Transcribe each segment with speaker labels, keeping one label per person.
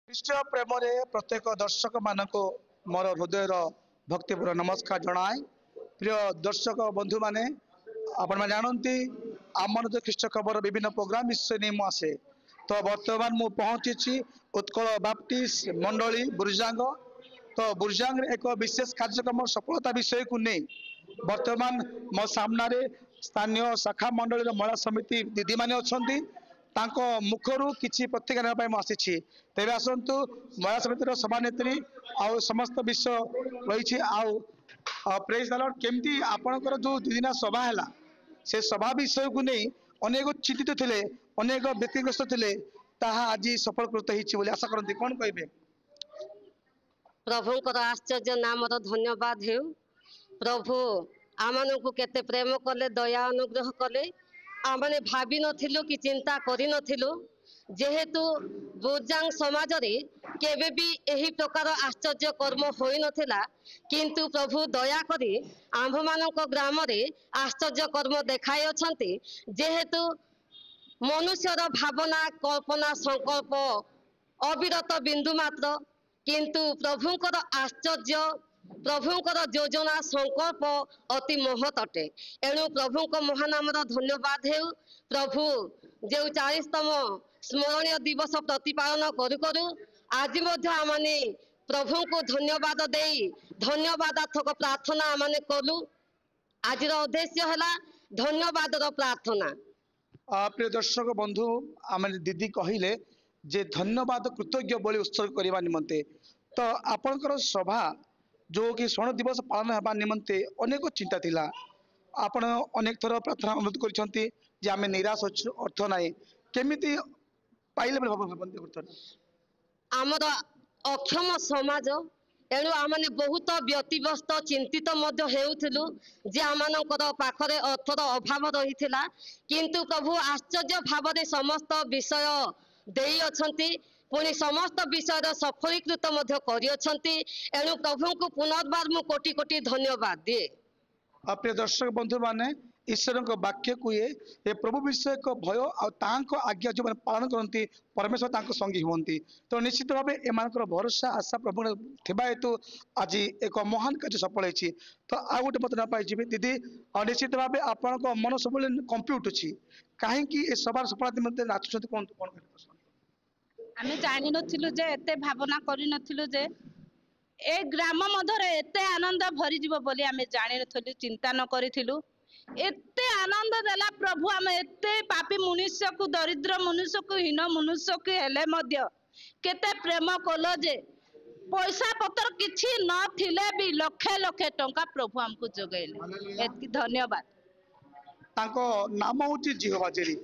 Speaker 1: ଖ୍ରୀଷ୍ଟ ପ୍ରେମରେ ପ୍ରତ୍ୟେକ ଦର୍ଶକ ମାନଙ୍କୁ ମୋର ହୃଦୟର ଭକ୍ତିପୁର ନମସ୍କାର ଜଣାଏ। ପ୍ରିୟ ଦର୍ଶକ ବନ୍ଧୁ ମାନେ ଆପଣ ଜାଣନ୍ତି ଆମର जो ଖ୍ରୀଷ୍ଟ ଖବର ବିଭିନ୍ନ ପ୍ରୋଗ୍ରାମ ବିଷୟ ନେଇ ମୁଁ ଆସେ ତ ବର୍ତ୍ତମାନ ମୁଁ ପହଞ୍ଚିଛି ଉତ୍କଳ ବାପ୍ଟିଷ୍ଟ ମଣ୍ଡଳୀ ବୁର୍ଜାଙ୍ଗ। ତ ବୁର୍ଜାଙ୍ଗ ଏକ ବିଶେଷ କାର୍ଯ୍ୟକ୍ରମ ସଫଳତା विषयକୁ ନେଇ ବର୍ତ୍ତମାନ ମୋ ସାମ୍ନାରେ ସ୍ଥାନୀୟ ଶାଖା ମଣ୍ଡଳୀର ମହିଳା ସମିତି ଦିଦି ମାନେ ଅଛନ୍ତି। तांको मुखरू किसी प्रतिक्रिया नेबा पई आसी तेरे आसतु महिला समितिर सभानेत्री आ समस्त विषय रही प्रेज द लॉर्ड केमती आपणकर जो दुदिना सभा है से सभा विषय को नहीं अनेक चिंतित थे अनेक व्यक्तिग्रस्त थे आज सफलकृत होती आशा करती कौन कहे
Speaker 2: प्रभुंकर आश्चर्य नाम धन्यवाद हे प्रभु आम को केते प्रेम कले दया अनुग्रह कले आमने भावी नथिलु कि चिंता करि नथिलु जेहेतु बुर्जांग समाज रे केबे भी एही प्रकार आश्चर्य कर्म होई नथिला किंतु प्रभु दया करी आंभ मानक ग्राम रे आश्चर्य कर्म देखाई अछंती जेहेतु मनुष्यर भावना कल्पना संकल्प अविरत बिंदु मात्र किंतु प्रभुंकर आश्चर्य प्रभुंकर योजना संकल्प अति महत अटे एणु प्रभुंक महानाम धन्यवाद हे प्रभु जो 40तम स्मरणीय दिवस प्रतिपालन करू करू आज आमने प्रभु को धन्यवाद दे धन्यवादात्मक प्रार्थना आमने कलु आज उद्देश्य है धन्यवाद प्रार्थना।
Speaker 1: प्रिय दर्शक बंधु आम दीदी कहले जे धन्यवाद कृतज्ञ बलि उत्सर्ग करने निमंते तो आपणकर सभा जो कि स्वर्ण दिवस पालन होगा निमंते अनेक चिंता थिला आपण अनेक थर प्रार्थना अनुरोध करछंती जे आमे निराश अर्थ नाही केमिति पाइले भाबंती
Speaker 2: आमर अक्षम समाज एणु आमने बहुत व्यतिव्यस्त चिंतित हेउथिलु जे आमानकर पाखरे अर्थर अभाव रहिथिला किंतु प्रभु आश्चर्य भाव समस्त विषय देई अछंती पुणी समस्त विषय सफलीकृत एणु प्रभु को पुनर्बार मु कोटि कोटि धन्यवाद दिए।
Speaker 1: प्रिय दर्शक बंधु माने ईश्वर वाक्य को ये प्रभु विषय को भय और आज्ञा जो पालन करती परमेश्वर तांको संगी हुंती तो निश्चित भाव एम भरोसा आशा प्रभु थिबा हेतु आज एक महान कार्य सफल होती तो आ गोटे मत ना पाई दीदी निश्चित भाव आपण मन सब कंपी उठुची कहीं सभार सफलता निमंते नाचुछंती कोन कोन
Speaker 3: आम जानी नथिलु जे एते भावना करि नथिलु जे ए ग्राम मधरे एते आनंद भरी जीव बोली आम जानी नथिलु चिंता न करिथिलु एते आनंद देला प्रभु आम एते पापी मनुष्य को दरिद्र मनुष्य को हीन मनुष्य को हेले मध्य केते प्रेम कलो जे पैसा पत्र किछि न थिले भी लक्षे लक्षे टंका प्रभु हमको जोगैले एतकी धन्यवाद।
Speaker 1: तांको नाम होची जिहोवा जेरी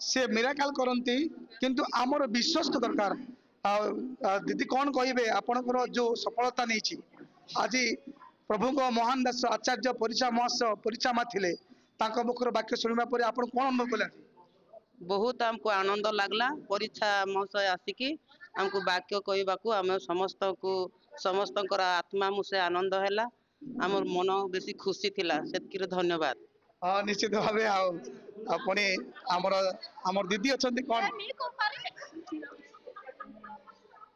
Speaker 1: से मिराकल करती किंतु आमर विश्वास तो दरकार दीदी कौन कहे आपणकर जो सफलता नहीं आज प्रभु को महान दास आचार्य परीक्षा महोत्सव परीक्षा मा थिले तांको मुखर वाक्य सुनिबा परे आपण कोन अनुभव कले
Speaker 4: बहुत हमको आनंद लागला परीक्षा महोत्सव आसिकी हमको वाक्य कहबा को हम समस्त आत्मा मुसे आनंद हैला हमर मन बेसी खुशी थिला सेतकी धन्यवाद।
Speaker 1: हाँ निश्चित भाव अपने आमर दीदी अच्छा कौन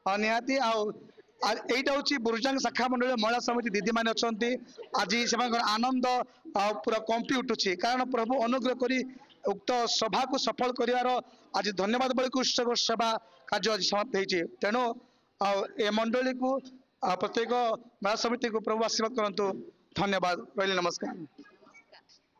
Speaker 1: हाँ निहाती आईटा हूँ बुर्जांग शाखा मंडल महिला समिति दीदी मैंने अच्छा आज से आनंद पूरा कंपी उठुची कारण प्रभु अनुग्रह करी उक्त सभा को सफल कर आज धन्यवाद बड़ी उत्सव सेवा कार्य आज समाप्त होती तेणु ए मंडली को प्रत्येक महिला समिति को प्रभु आशीर्वाद करंतु धन्यवाद रही नमस्कार।